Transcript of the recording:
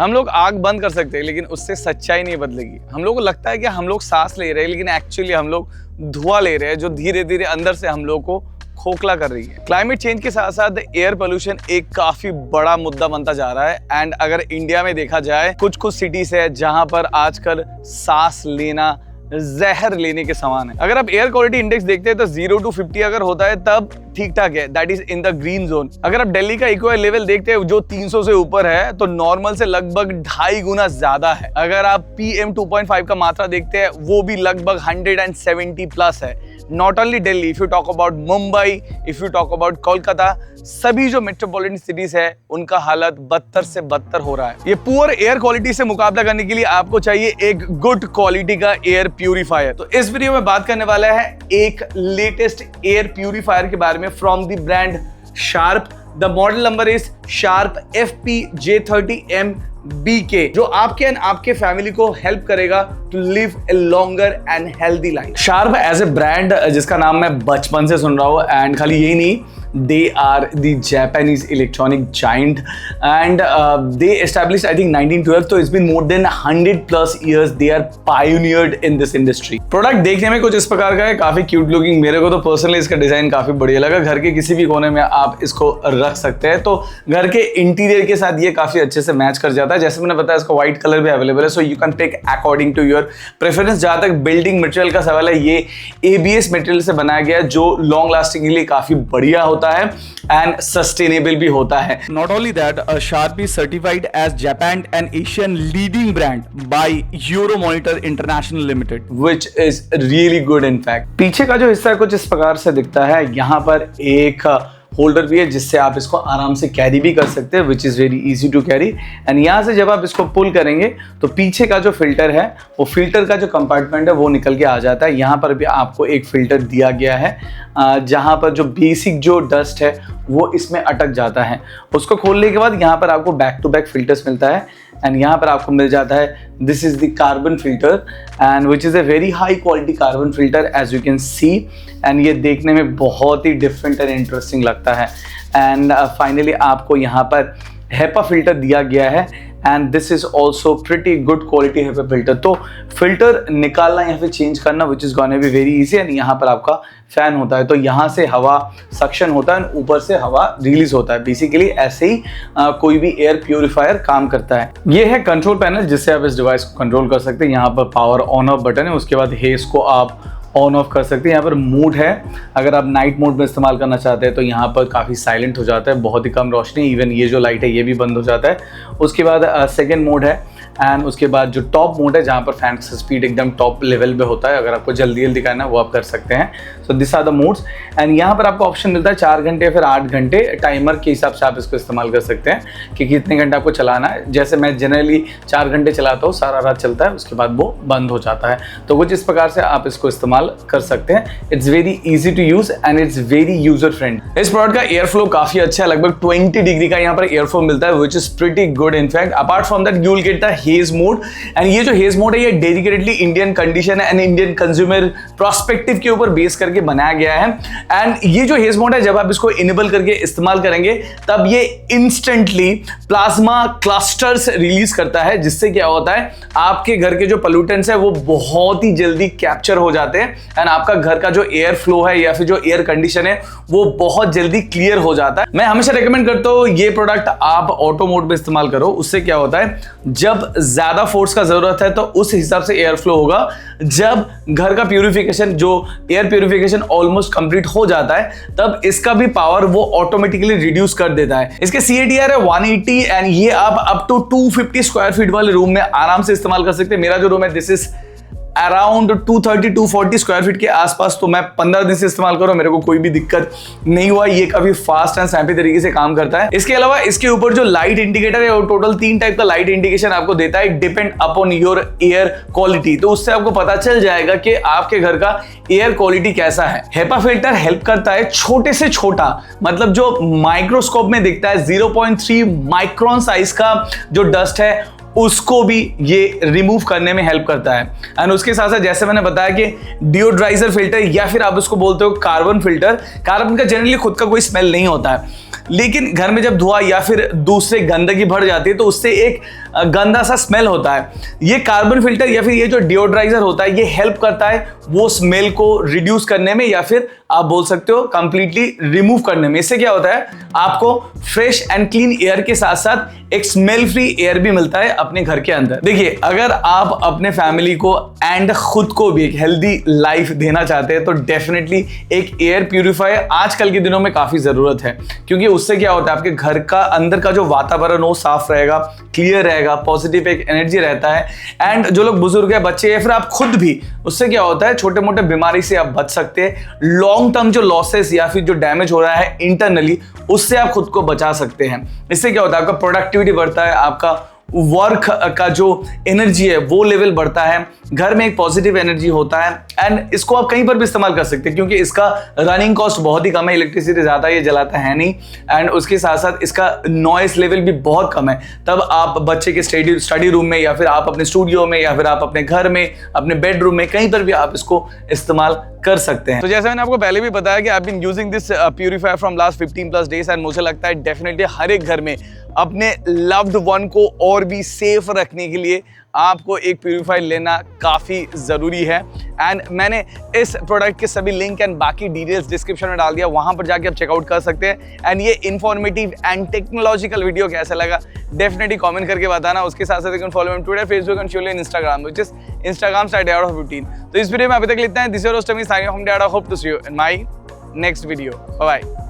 हम लोग आग बंद कर सकते हैं लेकिन उससे सच्चाई नहीं बदलेगी। हम लोग को लगता है कि हम लोग सांस ले रहे हैं लेकिन एक्चुअली हम लोग धुआं ले रहे हैं जो धीरे धीरे अंदर से हम लोग को खोखला कर रही है। क्लाइमेट चेंज के साथ साथ एयर पोल्यूशन एक काफी बड़ा मुद्दा बनता जा रहा है। एंड अगर इंडिया में देखा जाए कुछ सिटीज है जहां पर आजकल सांस लेना जहर लेने के समान है। अगर आप एयर क्वालिटी इंडेक्स देखते हैं तो 0 to 50 अगर होता है तब ठीक ठाक है, that is in the green zone. अगर आप दिल्ली का एक्यूआई लेवल देखते हैं जो 300 से ऊपर है तो नॉर्मल से लगभग 2.5 गुना ज्यादा है। अगर आप PM 2.5 का मात्रा देखते हैं वो भी लगभग 170 प्लस है। Not only Delhi, if you talk about Mumbai, if you talk about Kolkata, सभी जो मेट्रोपॉलिटन सिटीज है उनका हालत बदतर से बदतर हो रहा है। ये पुअर एयर क्वालिटी से मुकाबला करने के लिए आपको चाहिए एक गुड क्वालिटी का एयर प्यूरिफायर। तो इस वीडियो में बात करने वाला है एक लेटेस्ट एयर प्यूरिफायर के बारे में from the brand Sharp. The model number is Sharp FP-J30M-BK, जो आपके एंड आपके फैमिली को हेल्प करेगा to live a longer and healthy life. Sharp as a brand जिसका नाम मैं बचपन से सुन रहा हूँ एंड खाली यही नहीं, they are the Japanese electronic giant and they established I think 1912, so it's been more than 100 plus years they are pioneered in this industry। Product देखने में कुछ इस प्रकार का है, काफी क्यूट लुकिंग। मेरे को तो पर्सनली इसका डिजाइन काफी बढ़िया लगा। घर के किसी भी कोने में आप इसको रख सकते हैं तो घर के इंटीरियर के साथ ये काफी अच्छे से मैच कर जाता है। जैसे मैंने बताया इसका व्हाइट कलर भी अवेलेबल है, so you can pick according to your preference. जहां तक बिल्डिंग मटेरियल का सवाल है, ये ABS मटेरियल से बनाया गया है जो लॉन्ग लास्टिंग के लिए काफी बढ़िया होता है एंड सस्टेनेबल भी होता है। Not only that, Sharp is certified as Japan and Asian leading brand by Euromonitor international limited, which is really good. In fact पीछे का जो हिस्सा कुछ इस प्रकार से दिखता है। यहाँ पर एक होल्डर भी है जिससे आप इसको आराम से कैरी भी कर सकते हैं, which is very easy to carry. And यहाँ से जब आप इसको पुल करेंगे तो पीछे का जो फिल्टर है, वो फिल्टर का जो कंपार्टमेंट है वो निकल के आ जाता है। यहाँ पर भी आपको एक फिल्टर दिया गया है जहाँ पर जो बेसिक जो डस्ट है वो इसमें अटक जाता है। उसको खोलने के बाद यहाँ पर आपको बैक टू बैक फिल्टर्स मिलता है एंड यहाँ पर आपको मिल जाता है this is the carbon filter and which is a very high quality carbon filter as you can see. And ये देखने में बहुत ही डिफरेंट एंड इंटरेस्टिंग लगता है। एंड फाइनली आपको यहाँ पर हेपा फिल्टर दिया गया है and this is also pretty good quality HEPA filter. तो फिल्टर निकालना या फिर चेंज करना which is gonna be very easy. And यहाँ पर आपका फैन होता है तो यहाँ से हवा सक्शन होता है, ऊपर से हवा रिलीज होता है। बेसिकली ऐसे ही कोई भी एयर प्यूरिफायर काम करता है। ये है कंट्रोल पैनल जिससे आप इस डिवाइस को कंट्रोल कर सकते हैं। यहाँ पर पावर ऑन ऑफ बटन है, उसके बाद हेस को आप ऑन ऑफ कर सकते हैं। यहाँ पर मोड है, अगर आप नाइट मोड में इस्तेमाल करना चाहते हैं तो यहाँ पर काफ़ी साइलेंट हो जाता है, बहुत ही कम रोशनी, इवन ये जो लाइट है ये भी बंद हो जाता है। उसके बाद सेकेंड मोड है एंड उसके बाद जो टॉप मोड है जहाँ पर फैन का स्पीड एकदम टॉप लेवल पे होता है। अगर आपको जल्दी दिखाना है वो आप कर सकते हैं। So this are the modes and यहाँ पर आपको ऑप्शन मिलता है 4 घंटे या फिर 8 घंटे। टाइमर के हिसाब से आप इसको इस्तेमाल कर सकते हैं कि कितने घंटे आपको चलाना है। जैसे मैं जनरली 4 घंटे चलाता हूँ, सारा रात चलता है, उसके बाद वो बंद हो जाता है। तो कुछ इस प्रकार से आप इसको इस्तेमाल कर सकते हैं। It's very easy to use and it's very user friend. इस प्रोडक्ट का एयर फ्लो काफी अच्छा है, लगभग 20 डिग्री का यहाँ पर एयर फ्लो मिलता है which is pretty good. In fact apart from that you will get the hedge mode and ये जो हेज मोड है ये डेडिकेटेडली इंडियन कंडीशन है एंड इंडियन कंज्यूमर प्रोस्पेक्टिव के ऊपर बेस करके बनाया गया है। एंड ये जो हेज मोड है जब आप इसको इनेबल करके इस्तेमाल करेंगे तब ये इंस्टेंटली प्लाज्मा क्लस्टर्स रिलीज करता है, जिससे क्या होता है आपके घर के जो पोल्यूटेंट्स है वो बहुत ही जल्दी कैप्चर हो जाते हैं एंड आपका घर का जो एयर फ्लो है या फिर जो एयर कंडीशन है वो बहुत जल्दी क्लियर हो जाता है। मैं हमेशा रेकमेंड करता हूँ ये प्रोडक्ट आप ऑटो मोड में इस्तेमाल करो। उससे क्या होता है जब ज्यादा फोर्स का जरूरत है तो उस हिसाब से एयर फ्लो होगा। जब घर का प्यूरिफिकेशन जो एयर प्यूरिफिकेशन ऑलमोस्ट कंप्लीट हो जाता है तब इसका भी पावर वो ऑटोमेटिकली रिड्यूस कर देता है। इसके CATR है 180 एंड ये आप अप टू 250 स्क्वायर फीट वाले रूम में आराम से इस्तेमाल कर सकते हैं। मेरा जो रूम है this is around 230-240 square feet के आसपास, तो मैं 15 दिन से इस्तेमाल करूँ, मेरे को कोई भी दिक्कत नहीं हुआ। ये काफी फास्ट एंड स्नैपी तरीके से काम करता है। इसके अलावा इसके ऊपर जो लाइट इंडिकेटर है वो टोटल 3 टाइप का लाइट इंडिकेशन आपको देता है, depend upon your air quality. तो उससे आपको पता चल जाएगा कि आपके घर का एयर क्वालिटी कैसा है। हेपा फिल्टर हेल्प करता है छोटे से छोटा, मतलब जो माइक्रोस्कोप में दिखता है 0.3 माइक्रोन साइज का जो डस्ट है उसको भी ये रिमूव करने में हेल्प करता है। एंड उसके साथ साथ जैसे मैंने बताया कि डिओड्राइजर फिल्टर या फिर आप उसको बोलते हो कार्बन फिल्टर, कार्बन का जनरली खुद का कोई स्मेल नहीं होता है। लेकिन घर में जब धुआं या फिर दूसरे गंदगी भर जाती है तो उससे एक गंदा सा स्मेल होता है। ये कार्बन फिल्टर या फिर ये जो डिओड्राइजर होता है ये हेल्प करता है वो स्मेल को रिड्यूस करने में, या फिर आप बोल सकते हो कंप्लीटली रिमूव करने में। इससे क्या होता है, आपको फ्रेश एंड क्लीन एयर के साथ साथ एक स्मेल फ्री एयर भी मिलता है अपने घर के अंदर। देखिए, अगर आप अपने फैमिली को एंड खुद को भी एक हेल्दी लाइफ देना चाहते हैं तो डेफिनेटली एक एयर प्यूरिफायर आजकल के दिनों में काफी जरूरत है, क्योंकि उससे क्या होता है आपके घर का अंदर का जो वातावरण हो साफ रहेगा, क्लियर रहेगा, पॉजिटिव एक एनर्जी रहता है। एंड जो लोग बुजुर्ग है, बच्चे या फिर आप खुद भी, उससे क्या होता है छोटे मोटे बीमारी से आप बच सकते हैं। लॉन्ग टर्म जो लॉसेस या फिर जो डैमेज हो रहा है इंटरनली, उससे आप खुद को बचा सकते हैं। इससे क्या होता है आपका प्रोडक्टिविटी बढ़ता है, आपका वर्क का जो एनर्जी है वो लेवल बढ़ता है, घर में एक पॉजिटिव एनर्जी होता है। एंड इसको आप कहीं पर भी इस्तेमाल कर सकते हैं क्योंकि इसका रनिंग कॉस्ट बहुत ही कम है, इलेक्ट्रिसिटी ज़्यादा ये जलाता है नहीं। एंड उसके साथ साथ इसका नॉइस लेवल भी बहुत कम है। तब आप बच्चे के स्टडी रूम में या फिर आप अपने स्टूडियो में या फिर आप अपने घर में, अपने बेडरूम में, कहीं पर भी आप इसको इस्तेमाल कर सकते हैं। तो जैसे मैंने आपको पहले भी बताया कि I have been using this purifier from last 15+ days and मुझे लगता है डेफिनेटली हर एक घर में अपने लव्ड वन को और भी सेफ रखने के लिए आपको एक प्यूरीफायर लेना काफ़ी ज़रूरी है। एंड मैंने इस प्रोडक्ट के सभी लिंक एंड बाकी डिटेल्स डिस्क्रिप्शन में डाल दिया, वहाँ पर जाके आप चेकआउट कर सकते हैं। एंड ये इन्फॉर्मेटिव एंड टेक्नोलॉजिकल वीडियो कैसा लगा डेफिनेटली कमेंट करके बताना। उसके साथ साथ follow me Twitter, Facebook and share Instagram, which is Instagram/Dad15। तो इस वीडियो में अभी तक लिखते हैं, this is your host Amit signing off from Dad. I hope to see you in my next video. Bye bye.